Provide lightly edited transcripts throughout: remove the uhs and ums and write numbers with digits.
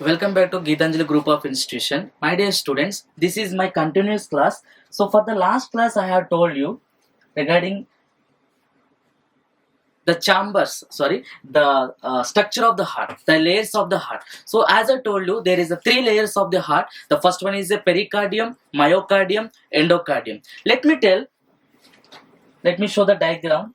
Welcome back to Geetanjali Group of Institution. My dear students, this is my continuous class. So for the last class I have told you regarding the structure of the heart, the layers of the heart. So as I told you, there is a three layers of the heart. The first one is a pericardium, myocardium, endocardium. Let me show the diagram.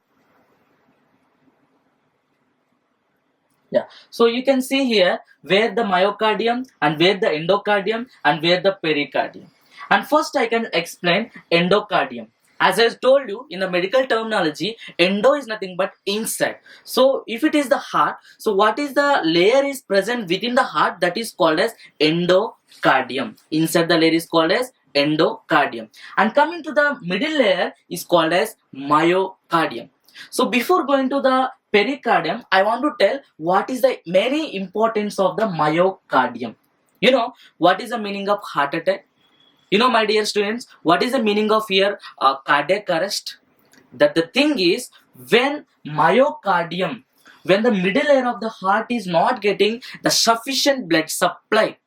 Yeah, so you can see here where the myocardium and where the endocardium and where the pericardium. And first I can explain endocardium. As I told you in the medical terminology, endo is nothing but inside. So if it is the heart, so what is the layer is present within the heart, that is called as endocardium. Inside the layer is called as endocardium. And coming to the middle layer is called as myocardium. So before going to the pericardium, I want to tell what is the many importance of the myocardium. You know what is the meaning of heart attack? You know, my dear students, what is the meaning of here cardiac arrest? That the thing is, when myocardium, when the middle layer of the heart is not getting the sufficient blood supply,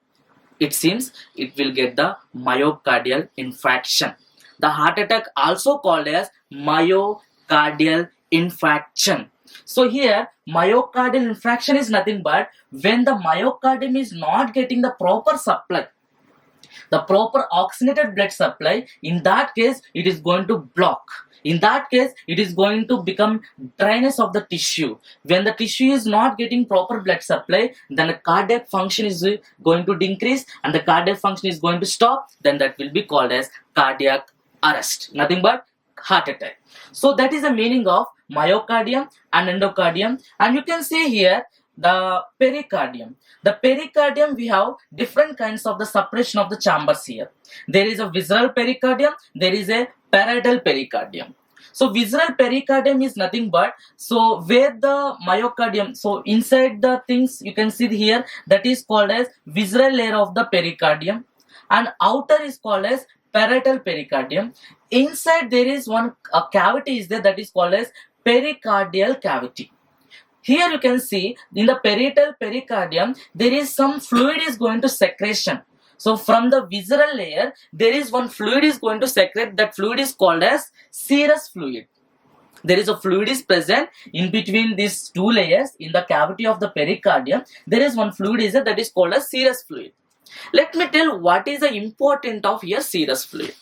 it seems it will get the myocardial infarction. The heart attack also called as myocardial infarction. So here myocardial infarction is nothing but when the myocardium is not getting the proper supply, the proper oxygenated blood supply. In that case it is going to block. In that case it is going to become dryness of the tissue. When the tissue is not getting proper blood supply, then the cardiac function is going to decrease and the cardiac function is going to stop. Then that will be called as cardiac arrest, nothing but heart attack. So that is the meaning of myocardium and endocardium. And you can see here the pericardium. The pericardium, we have different kinds of the separation of the chambers here. There is a visceral pericardium, there is a parietal pericardium. So visceral pericardium is nothing but, so where the myocardium, so inside the things you can see here, that is called as visceral layer of the pericardium, and outer is called as parietal pericardium. Inside there is one cavity is there, that is called as pericardial cavity. Here you can see in the parietal pericardium there is some fluid is going to secretion. So from the visceral layer there is one fluid is going to secrete. That fluid is called as serous fluid. There is a fluid is present in between these two layers in the cavity of the pericardium. There is one fluid is there, that is called as serous fluid. Let me tell what is the importance of here serous fluid.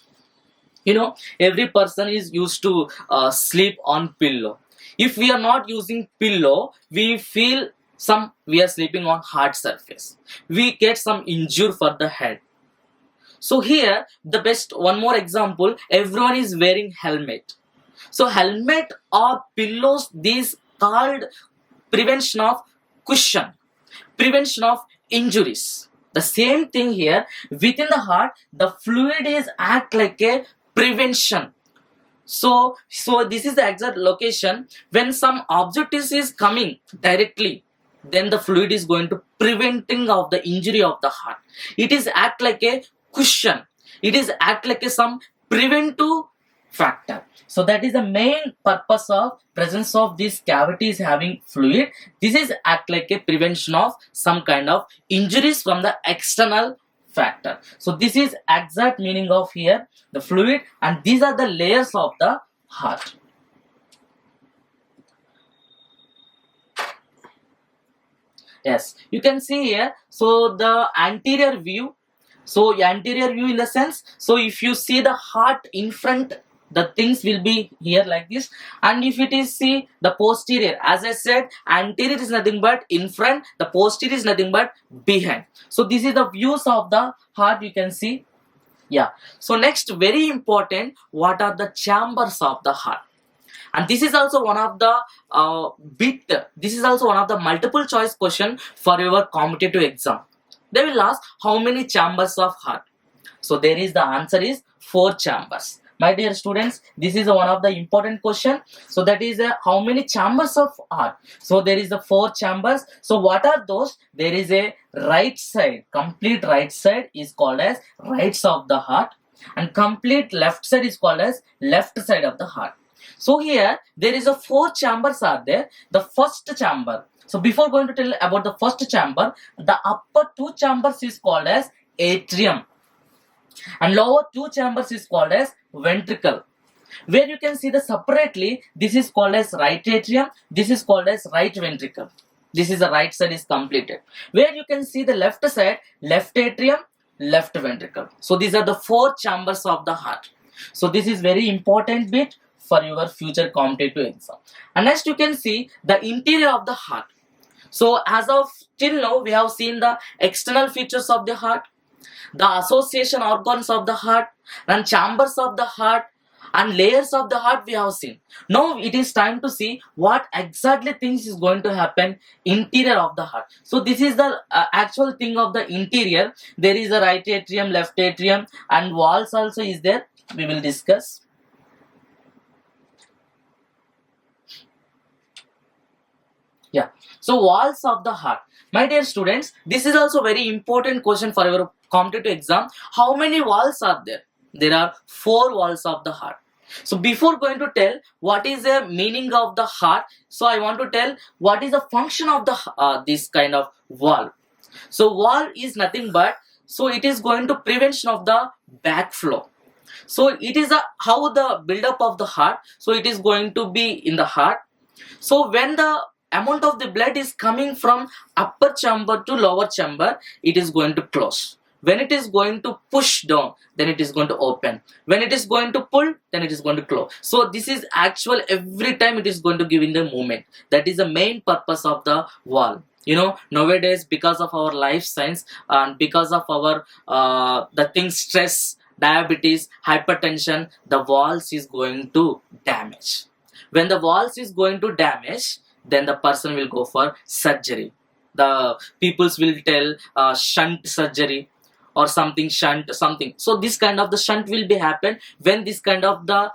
You know, every person is used to sleep on pillow. If we are not using pillow, we feel we are sleeping on hard surface. We get some injury for the head. So here the best one more example, everyone is wearing helmet. So helmet or pillows, these called prevention of cushion, prevention of injuries. The same thing here within the heart, the fluid is act like a prevention. So this is the exact location. When some object is coming directly, then the fluid is going to preventing of the injury of the heart. It is act like a cushion. It is act like a some preventive factor. So that is the main purpose of presence of these cavities having fluid. This is act like a prevention of some kind of injuries from the external factor. So this is exact meaning of here the fluid, and these are the layers of the heart. Yes, you can see here, so the anterior view, so anterior view in the sense, so if you see the heart in front, the things will be here like this. And if it is see the posterior, as I said, anterior is nothing but in front, the posterior is nothing but behind. So this is the views of the heart, you can see. Yeah, so next, very important, what are the chambers of the heart? And this is also one of the this is also one of the multiple choice question for your competitive exam. They will ask how many chambers of heart. So there is the answer is 4 chambers. My dear students, this is one of the important question. So that is how many chambers of heart. So there is the 4 chambers. So what are those? There is a right side, complete right side is called as right side of the heart, and complete left side is called as left side of the heart. So here there is a 4 chambers are there. The first chamber, So before going to tell about the first chamber, the upper two chambers is called as atrium and lower two chambers is called as ventricle. Where you can see the separately, this is called as right atrium, this is called as right ventricle. This is the right side is completed. Where you can see the left side, left atrium, left ventricle. So these are the four chambers of the heart. So this is very important bit for your future competitive exam. And next you can see the interior of the heart. So as of till now, we have seen the external features of the heart, the association organs of the heart, and chambers of the heart, and layers of the heart we have seen. Now it is time to see what exactly things is going to happen interior of the heart. So this is the actual thing of the interior. There is a right atrium, left atrium, and walls also is there. We will discuss. Yeah. So walls of the heart. My dear students, this is also very important question for your competitive exam. How many walls are there? There are 4 walls of the heart. So before going to tell what is the meaning of the heart, so I want to tell what is the function of the this kind of wall. So wall is nothing but, so it is going to prevention of the backflow. So it is how the buildup of the heart. So it is going to be in the heart. So when the amount of the blood is coming from upper chamber to lower chamber, it is going to close. When it is going to push down, then it is going to open. When it is going to pull, then it is going to close. So this is actual, every time it is going to give in the movement. That is the main purpose of the wall. You know, nowadays because of our life science and because of our the things stress, diabetes, hypertension, the walls is going to damage. When the walls is going to damage, then the person will go for surgery. The peoples will tell shunt surgery or something, shunt something. So this kind of the shunt will be happen when this kind of the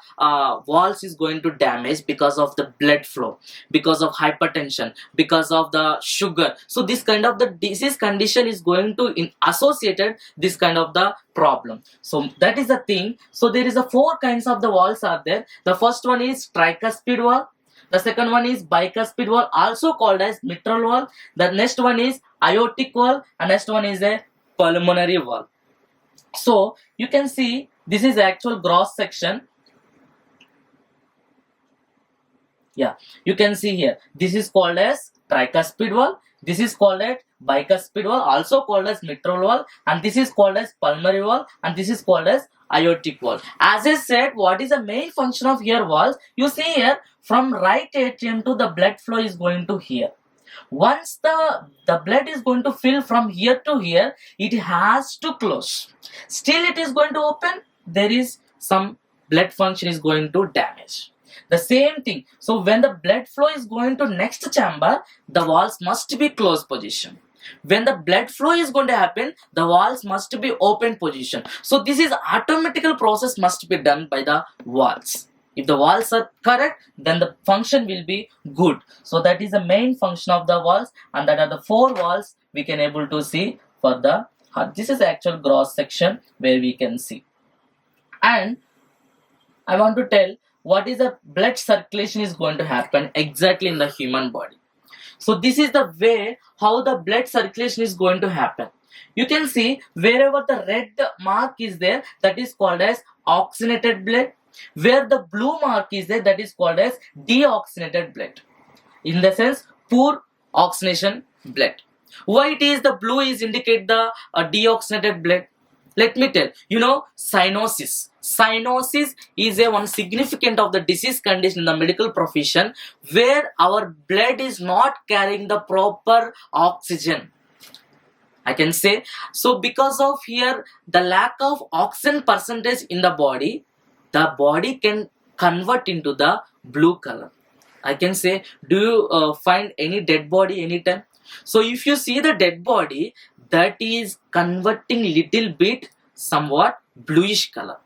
walls is going to damage because of the blood flow, because of hypertension, because of the sugar. So this kind of the disease condition is going to associated this kind of the problem. So that is the thing. So there is a 4 kinds of the walls are there. The first one is tricuspid wall. The second one is bicuspid wall, also called as mitral wall. The next one is aortic wall, and next one is a pulmonary wall. So you can see this is actual gross section. Yeah, you can see here. This is called as tricuspid wall. This is called as bicuspid wall, also called as mitral wall, and this is called as pulmonary wall, and this is called as aortic wall. As I said, what is the main function of here walls? You see here, from right atrium to the blood flow is going to here. Once the blood is going to fill from here to here, it has to close. Still it is going to open, there is some blood function is going to damage. The same thing. So when the blood flow is going to next chamber, the walls must be closed position. When the blood flow is going to happen, the walls must be open position. So this is automatical process must be done by the walls. If the walls are correct, then the function will be good. So that is the main function of the walls, and that are the 4 walls we can able to see for the heart. This is the actual gross section where we can see. And I want to tell what is the blood circulation is going to happen exactly in the human body. So this is the way how the blood circulation is going to happen. You can see wherever the red mark is there, that is called as oxygenated blood. Where the blue mark is there, that is called as deoxygenated blood. In the sense, poor oxygenation blood. Why it is the blue is indicate the deoxygenated blood? Let me tell. You know, cyanosis. Cyanosis is a one significant of the disease condition in the medical profession where our blood is not carrying the proper oxygen. I can say. So because of here, the lack of oxygen percentage in the body can convert into the blue color. I can say, do you find any dead body anytime? So if you see the dead body, that is converting little bit somewhat bluish color,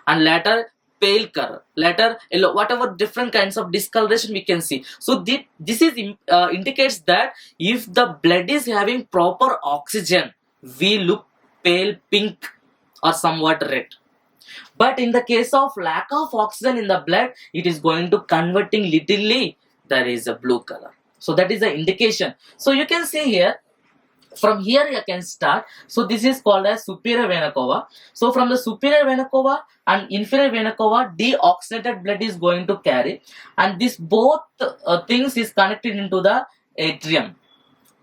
and later pale color, later yellow, whatever different kinds of discoloration we can see. So this is indicates that if the blood is having proper oxygen, we look pale pink or somewhat red. But in the case of lack of oxygen in the blood, it is going to converting little, there is a blue color. So that is the indication. So you can see here, from here you can start. So this is called as superior vena cava. So from the superior vena cava and inferior vena cava, deoxygenated blood is going to carry, and this both things is connected into the atrium.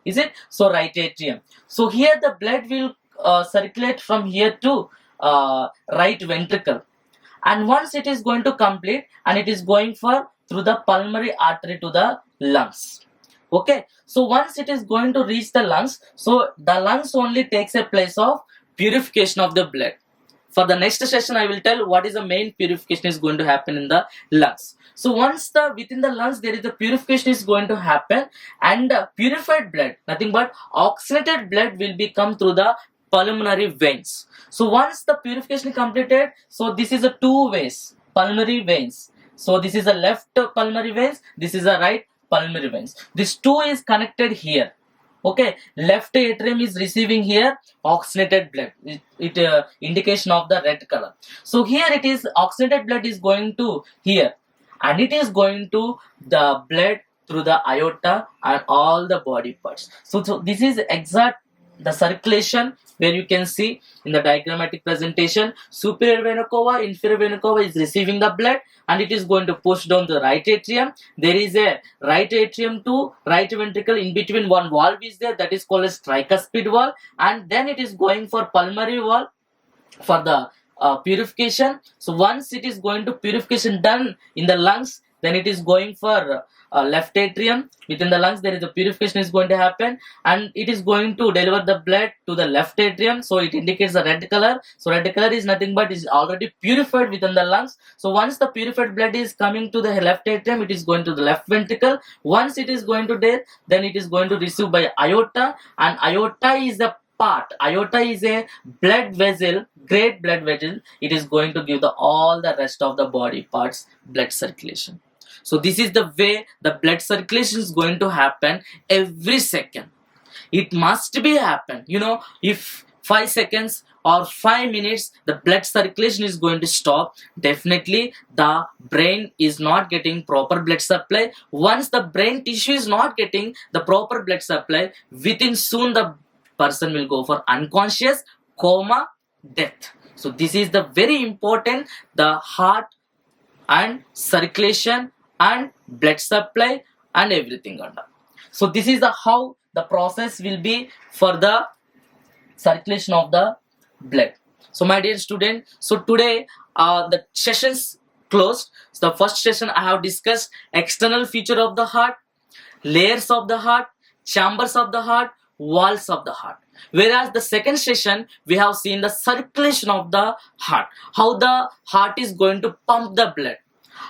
Is it? So right atrium. So here the blood will circulate from here to right ventricle, and once it is going to complete, and it is going for through the pulmonary artery to the lungs. Okay, so once it is going to reach the lungs, so the lungs only takes a place of purification of the blood. For the next session, I will tell what is the main purification is going to happen in the lungs. So once the within the lungs there is the purification is going to happen, and purified blood, nothing but oxygenated blood, will be come through the pulmonary veins. So once the purification is completed, so this is a two ways pulmonary veins. So this is a left pulmonary veins, this is a right pulmonary veins. This two is connected here. Okay, left atrium is receiving here oxygenated blood. It indication of the red color. So here it is oxygenated blood is going to here, and it is going to the blood through the aorta and all the body parts. So this is exact the circulation where you can see in the diagrammatic presentation. Superior vena cava, inferior vena cava is receiving the blood, and it is going to push down the right atrium. There is a right atrium to right ventricle. In between one valve is there, that is called as tricuspid valve, and then it is going for pulmonary valve for the purification. So once it is going to purification done in the lungs, then it is going for left atrium. Within the lungs there is a purification is going to happen, and it is going to deliver the blood to the left atrium. So it indicates the red color. So red color is nothing but is already purified within the lungs. So once the purified blood is coming to the left atrium, it is going to the left ventricle. Once it is going to there, then it is going to receive by aorta, and aorta is the part. Aorta is a blood vessel, great blood vessel. It is going to give the all the rest of the body parts blood circulation. So this is the way the blood circulation is going to happen every second. It must be happen. You know, if 5 seconds or 5 minutes the blood circulation is going to stop, definitely the brain is not getting proper blood supply. Once the brain tissue is not getting the proper blood supply, within soon the person will go for unconscious, coma, death. So this is the very important, the heart and circulation and blood supply and everything under. So this is the how the process will be for the circulation of the blood. So my dear student, so today the sessions closed. So the first session I have discussed external feature of the heart, layers of the heart, chambers of the heart, walls of the heart. Whereas the second session we have seen the circulation of the heart, how the heart is going to pump the blood,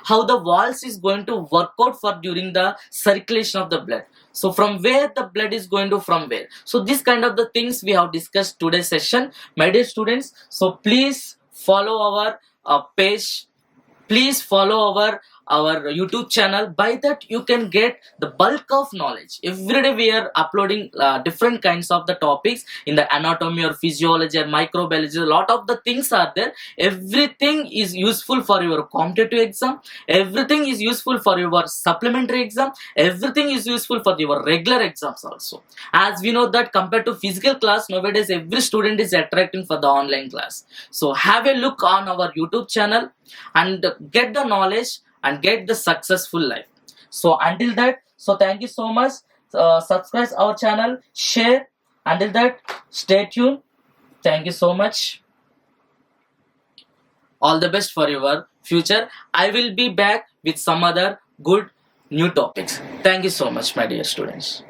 how the walls is going to work out for during the circulation of the blood. So from where the blood is going to from where. So this kind of the things we have discussed today's session, my dear students. So please follow our page. Please follow our YouTube channel. By that you can get the bulk of knowledge. Every day we are uploading different kinds of the topics in the anatomy or physiology or microbiology. A lot of the things are there. Everything is useful for your competitive exam. Everything is useful for your supplementary exam. Everything is useful for your regular exams also. As we know that compared to physical class, nowadays every student is attracting for the online class. So have a look on our YouTube channel and get the knowledge and get the successful life. So until that, so thank you so much. Subscribe our channel, share. Until that, stay tuned. Thank you so much. All the best for your future. I will be back with some other good new topics. Thank you so much, my dear students.